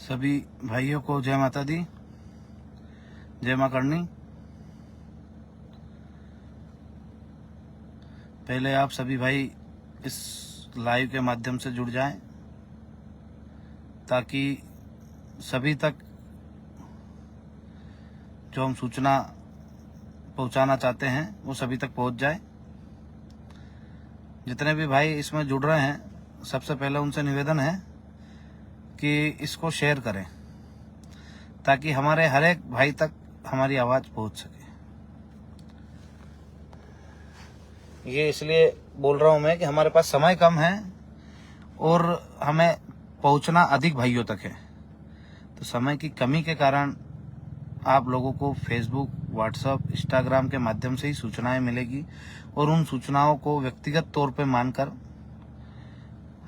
सभी भाइयों को जय माता दी, जय मां करनी। पहले आप सभी भाई इस लाइव के माध्यम से जुड़ जाएं ताकि सभी तक जो हम सूचना पहुंचाना चाहते हैं वो सभी तक पहुंच जाए। जितने भी भाई इसमें जुड़ रहे हैं सबसे पहले उनसे निवेदन है कि इसको शेयर करें ताकि हमारे हर एक भाई तक हमारी आवाज पहुंच सके। ये इसलिए बोल रहा हूं मैं कि हमारे पास समय कम है और हमें पहुंचना अधिक भाइयों तक है, तो समय की कमी के कारण आप लोगों को फेसबुक, व्हाट्सएप, इंस्टाग्राम के माध्यम से ही सूचनाएं मिलेगी और उन सूचनाओं को व्यक्तिगत तौर पे मानकर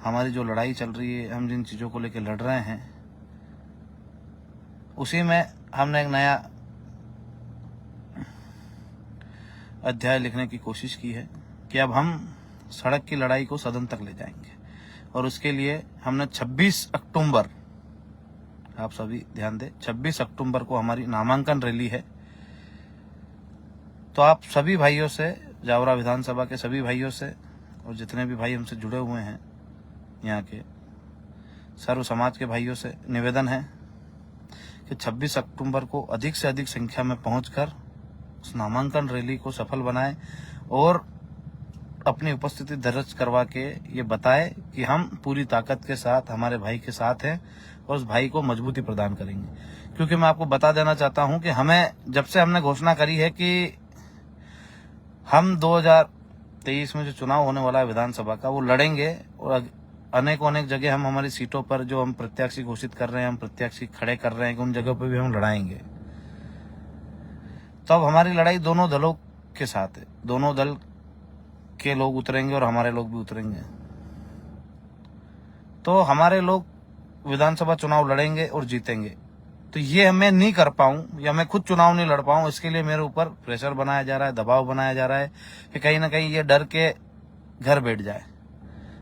हमारी जो लड़ाई चल रही है, हम जिन चीज़ों को लेकर लड़ रहे हैं, उसी में हमने एक नया अध्याय लिखने की कोशिश की है कि अब हम सड़क की लड़ाई को सदन तक ले जाएंगे। और उसके लिए हमने 26 अक्टूबर, आप सभी ध्यान दें, 26 अक्टूबर को हमारी नामांकन रैली है। तो आप सभी भाइयों से, जावरा विधानसभा के सभी भाइयों से और जितने भी भाई हमसे जुड़े हुए हैं यहाँ के सर्व समाज के भाइयों से निवेदन है कि 26 अक्टूबर को अधिक से अधिक संख्या में पहुंचकर उस नामांकन रैली को सफल बनाएं और अपनी उपस्थिति दर्ज करवा के ये बताए कि हम पूरी ताकत के साथ हमारे भाई के साथ हैं और उस भाई को मजबूती प्रदान करेंगे। क्योंकि मैं आपको बता देना चाहता हूं कि हमें, जब से हमने घोषणा करी है कि हम 2023 में जो चुनाव होने वाला है विधानसभा का, वो लड़ेंगे और अनेक जगह हम हमारी सीटों पर जो हम प्रत्याशी घोषित कर रहे हैं, हम प्रत्याशी खड़े कर रहे हैं कि उन जगहों पर भी हम लड़ाएंगे। तो अब हमारी लड़ाई दोनों दलों के साथ है, दोनों दल के लोग उतरेंगे और हमारे लोग भी उतरेंगे। तो हमारे लोग विधानसभा चुनाव लड़ेंगे और जीतेंगे। तो ये मैं नहीं कर पाऊं या मैं खुद चुनाव नहीं लड़ पाऊं, इसके लिए मेरे ऊपर प्रेशर बनाया जा रहा है, दबाव बनाया जा रहा है कि कहीं ना कहीं ये डर के घर बैठ जाए।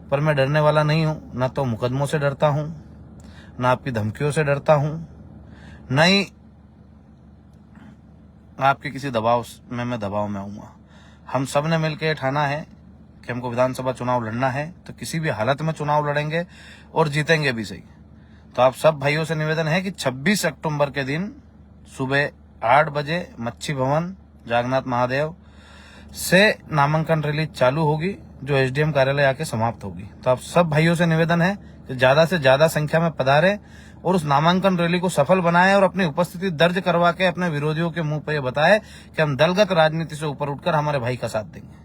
पर मैं डरने वाला नहीं हूं, ना तो मुकदमों से डरता हूं, ना आपकी धमकियों से डरता हूं, न ही आपके किसी दबाव में मैं दबाव में आऊंगा। हम सब ने मिलकर ठाना है कि हमको विधानसभा चुनाव लड़ना है, तो किसी भी हालत में चुनाव लड़ेंगे और जीतेंगे भी सही। तो आप सब भाइयों से निवेदन है कि 26 अक्टूबर के दिन सुबह 8 बजे मच्छी भवन जागन्नाथ महादेव से नामांकन रैली चालू होगी, जो एसडीएम कार्यालय आके समाप्त होगी। तो आप सब भाइयों से निवेदन है कि ज्यादा से ज्यादा संख्या में पधारें और उस नामांकन रैली को सफल बनाएं और अपनी उपस्थिति दर्ज करवा के अपने विरोधियों के मुंह पर यह बताएं कि हम दलगत राजनीति से ऊपर उठकर हमारे भाई का साथ देंगे।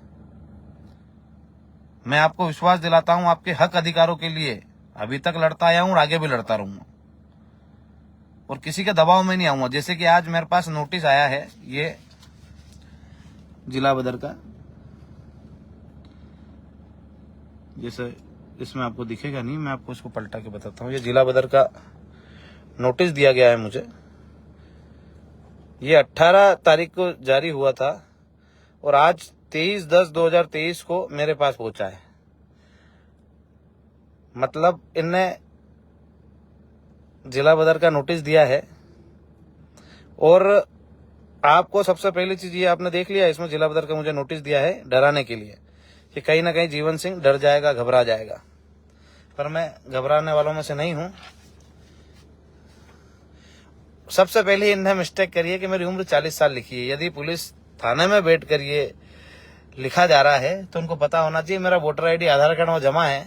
मैं आपको विश्वास दिलाता हूं, आपके हक अधिकारों के लिए अभी तक लड़ता आया हूं और आगे भी लड़ता रहूंगा और किसी के दबाव में नहीं आऊंगा। जैसे कि आज मेरे पास नोटिस आया है, ये जिला बदर का, जैसे इसमें आपको दिखेगा नहीं, मैं आपको इसको पलटा के बताता हूँ। ये जिला बदर का नोटिस दिया गया है मुझे। ये 18 तारीख को जारी हुआ था और आज 23/10/2023 को मेरे पास पहुंचा है। मतलब इनने जिला बदर का नोटिस दिया है। और आपको सबसे पहली चीज ये आपने देख लिया, इसमें जिला बदर का मुझे नोटिस दिया है डराने के लिए कि कहीं ना कहीं जीवन सिंह डर जाएगा, घबरा जाएगा। पर मैं घबराने वालों में से नहीं हूं। सबसे पहले इन्हें मिस्टेक करिए कि मेरी उम्र 40 साल लिखी है। यदि पुलिस थाने में बैठ कर ये लिखा जा रहा है तो उनको पता होना चाहिए मेरा वोटर आईडी, आधार कार्ड वो जमा है,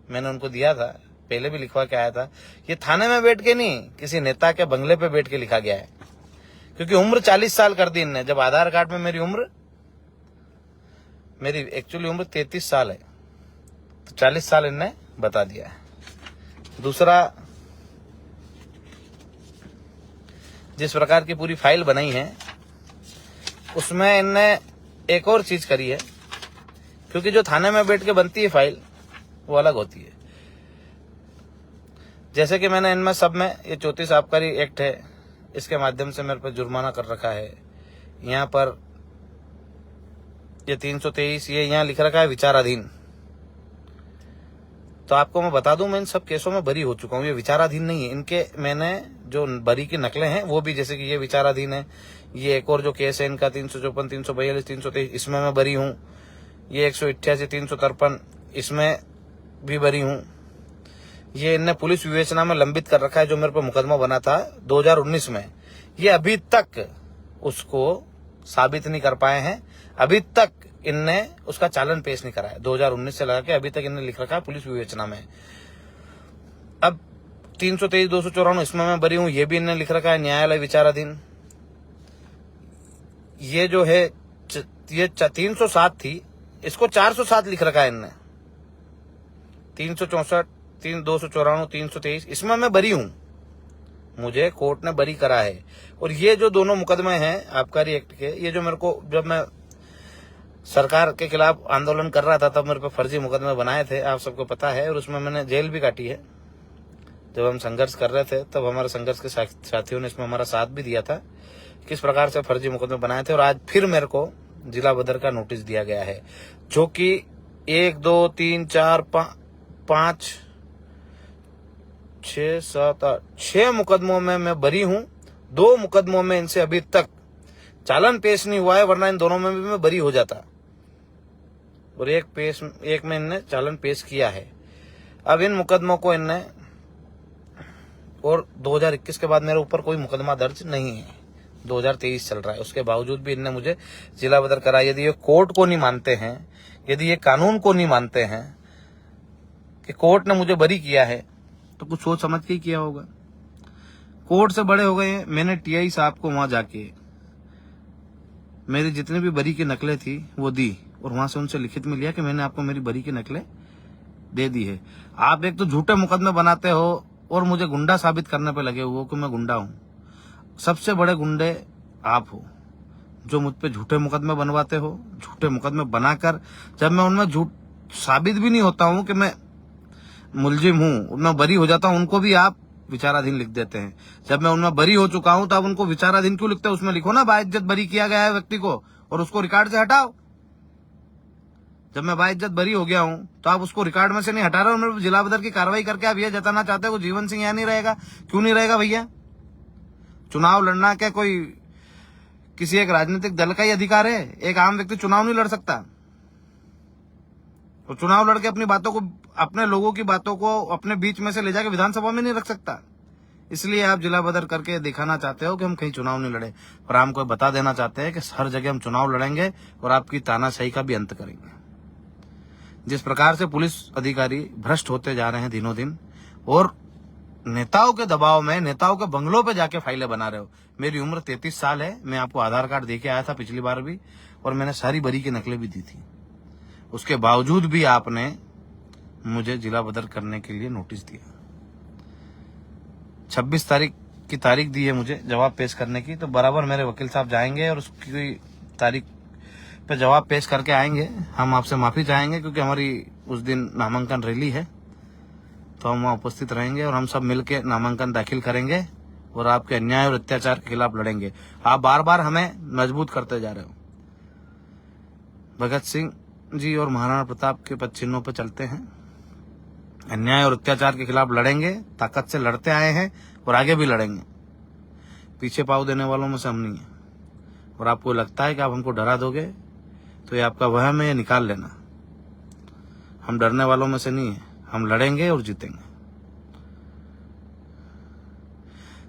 मैंने उनको दिया था, पहले भी लिखवा के आया था। ये थाने में बैठ के नहीं, किसी नेता के बंगले पे बैठ के लिखा गया है। क्योंकि उम्र 40 साल कर दी इनने। जब आधार कार्ड में मेरी एक्चुअली उम्र 33 साल है, तो 40 साल इनने बता दिया है। दूसरा, जिस प्रकार की पूरी फाइल बनाई है उसमें इनने एक और चीज करी है। क्योंकि जो थाने में बैठ के बनती है फाइल वो अलग होती है। जैसे कि मैंने इनमें सब में ये 34 आबकारी एक्ट है, इसके माध्यम से मेरे पर जुर्माना कर रखा है। यहाँ पर ये 323 ये यहाँ लिख रखा है विचाराधीन। तो आपको मैं बता दूं, मैं इन सब केसों में बरी हो चुका हूं। ये विचाराधीन नहीं है। इनके मैंने जो बरी की नकलें हैं वो भी, जैसे कि ये विचाराधीन है। ये एक और जो केस है इनका 354, 342, 323, इसमें मैं बरी हूं। ये 188, 353, इसमें भी बरी हूं। ये इनने पुलिस विवेचना में लंबित कर रखा है, जो मेरे पर मुकदमा बना था 2019 में। ये अभी तक उसको साबित नहीं कर पाए हैं। अभी तक इनने उसका चालन पेश नहीं कराया। 2019 से लगा के अभी तक इनने लिख रखा है पुलिस विवेचना में। अब 323, 294 इसमें मैं बरी हूं, ये भी इनने लिख रखा है न्यायालय विचाराधीन। ये जो है ये 307 थी, इसको 407 लिख रखा है इनने। 364, 294, 323 इसमें मैं बरी हूं, मुझे कोर्ट ने बरी करा है। और ये जो दोनों मुकदमे हैं आबकारी एक्ट के, ये जो मेरे को, जब मैं सरकार के खिलाफ आंदोलन कर रहा था तब मेरे पे फर्जी मुकदमे बनाए थे, आप सबको पता है। और उसमें मैंने जेल भी काटी है। जब हम संघर्ष कर रहे थे तब हमारे संघर्ष के साथियों ने इसमें हमारा साथ भी दिया था, किस प्रकार से फर्जी मुकदमे बनाए थे। और आज फिर मेरे को जिला बदर का नोटिस दिया गया है, जो कि 1, 2, 3, 4, 5, 6, 7, 8, 6 मुकदमों में मैं बरी हूं। 2 मुकदमों में इनसे अभी तक चालन पेश नहीं हुआ है, वरना इन दोनों में भी मैं बरी हो जाता। और एक में इनने चालन पेश किया है। अब इन मुकदमों को इनने, और 2021 के बाद मेरे ऊपर कोई मुकदमा दर्ज नहीं है, 2023 चल रहा है, उसके बावजूद भी इनने मुझे जिला बदर कराया। यदि ये कोर्ट को नहीं मानते हैं, यदि ये कानून को नहीं मानते हैं कि कोर्ट ने मुझे बरी किया है, तो कुछ सोच समझ के ही किया होगा। कोर्ट से बड़े हो गए हैं। मैंने टीआई साहब को वहां जाके मेरी जितनी भी बरी की नकलें थी वो दी, और वहां से उनसे लिखित में लिया कि मैंने आपको मेरी बरी की नकलें दे दी है। आप एक तो झूठे मुकदमे बनाते हो और मुझे गुंडा साबित करने पे लगे हुए हो कि मैं गुंडा हूं। सबसे बड़े गुंडे आप हो, जो मुझ पे झूठे मुकदमे बनवाते हो। झूठे मुकदमे बनाकर जब मैं उनमें झूठ साबित भी नहीं होता हूं कि मैं मुलजिम हूं, मैं बरी हो जाता हूं, उनको भी आप विचाराधीन लिख देते हैं। जब मैं उनमें बरी हो चुका हूं तो आप उनको विचाराधीन क्यों लिखते हो? उसमें लिखो ना बाइज्जत बरी किया गया है व्यक्ति को, और उसको रिकॉर्ड से हटाओ। जब मैं बाइज्जत बरी हो गया हूं तो आप उसको रिकॉर्ड में से नहीं हटा रहे हो। मेरे जिला बदर की कार्रवाई करके आप यह जताना चाहते हो जीवन सिंह यहाँ नहीं रहेगा। क्यों नहीं रहेगा भैया? चुनाव लड़ना क्या कोई किसी एक राजनीतिक दल का ही अधिकार है? एक आम व्यक्ति चुनाव नहीं लड़ सकता? तो चुनाव लड़के अपनी बातों को, अपने लोगों की बातों को अपने बीच में से ले जाके विधानसभा में नहीं रख सकता। इसलिए आप जिला बदर करके दिखाना चाहते हो कि हम कहीं चुनाव नहीं लड़े, और हमको बता देना चाहते हैं कि हर जगह हम चुनाव लड़ेंगे और आपकी तानाशाही का भी अंत करेंगे। जिस प्रकार से पुलिस अधिकारी भ्रष्ट होते जा रहे हैं दिनों दिन, और नेताओं के दबाव में नेताओं के बंगलों पे जाके फाइलें बना रहे हो। मेरी उम्र 33 साल है, मैं आपको आधार कार्ड देके आया था पिछली बार भी, और मैंने सारी बरी की नकलें भी दी थी। उसके बावजूद भी आपने मुझे जिला बदर करने के लिए नोटिस दिया। 26 तारीख की तारीख दी है मुझे जवाब पेश करने की, तो बराबर मेरे वकील साहब जाएंगे और उसकी तारीख पे जवाब पेश करके आएंगे। हम आपसे माफी चाहेंगे क्योंकि हमारी उस दिन नामांकन रैली है, तो हम वहाँ उपस्थित रहेंगे और हम सब मिलकर नामांकन दाखिल करेंगे और आपके अन्याय और अत्याचार के खिलाफ लड़ेंगे। आप बार बार हमें मजबूत करते जा रहे हो। भगत सिंह जी और महाराणा प्रताप के पद चिन्हों पर चलते हैं, अन्याय और अत्याचार के खिलाफ लड़ेंगे, ताकत से लड़ते आए हैं और आगे भी लड़ेंगे। पीछे पाँव देने वालों में से हम नहीं है। और आपको लगता है कि आप हमको डरा दोगे तो ये आपका वहम है, ये निकाल लेना। हम डरने वालों में से नहीं है, हम लड़ेंगे और जीतेंगे।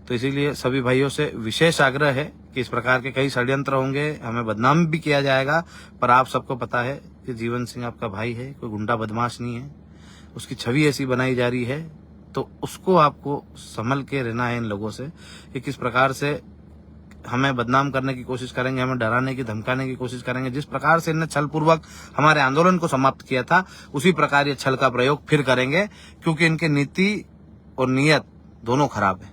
तो इसीलिए सभी भाइयों से विशेष आग्रह है कि इस प्रकार के कई षड्यंत्र होंगे, हमें बदनाम भी किया जाएगा, पर आप सबको पता है कि जीवन सिंह आपका भाई है, कोई गुंडा बदमाश नहीं है। उसकी छवि ऐसी बनाई जा रही है, तो उसको आपको संभल के रहना है इन लोगों से कि किस प्रकार से हमें बदनाम करने की कोशिश करेंगे, हमें डराने की धमकाने की कोशिश करेंगे। जिस प्रकार से इन्हें छल पूर्वक हमारे आंदोलन को समाप्त किया था, उसी प्रकार ये छल का प्रयोग फिर करेंगे, क्योंकि इनकी नीति और नीयत दोनों खराब है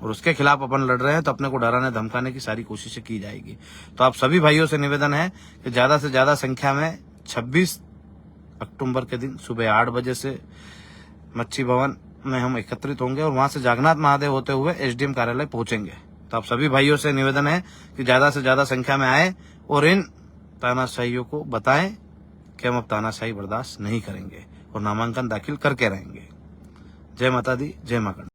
और उसके खिलाफ अपन लड़ रहे हैं। तो अपने को डराने धमकाने की सारी कोशिशें की जाएगी। तो आप सभी भाइयों से निवेदन है कि ज्यादा से ज्यादा संख्या में 26 अक्टूबर के दिन सुबह 8 बजे से मच्छी भवन में हम एकत्रित होंगे और वहां से जागन्नाथ महादेव होते हुए एसडीएम कार्यालय पहुंचेंगे। तो आप सभी भाइयों से निवेदन है कि ज्यादा से ज्यादा संख्या में आए और इन तानाशाहियों को बताएं कि हम अब तानाशाही बर्दाश्त नहीं करेंगे और नामांकन दाखिल करके रहेंगे। जय माता दी, जय मां।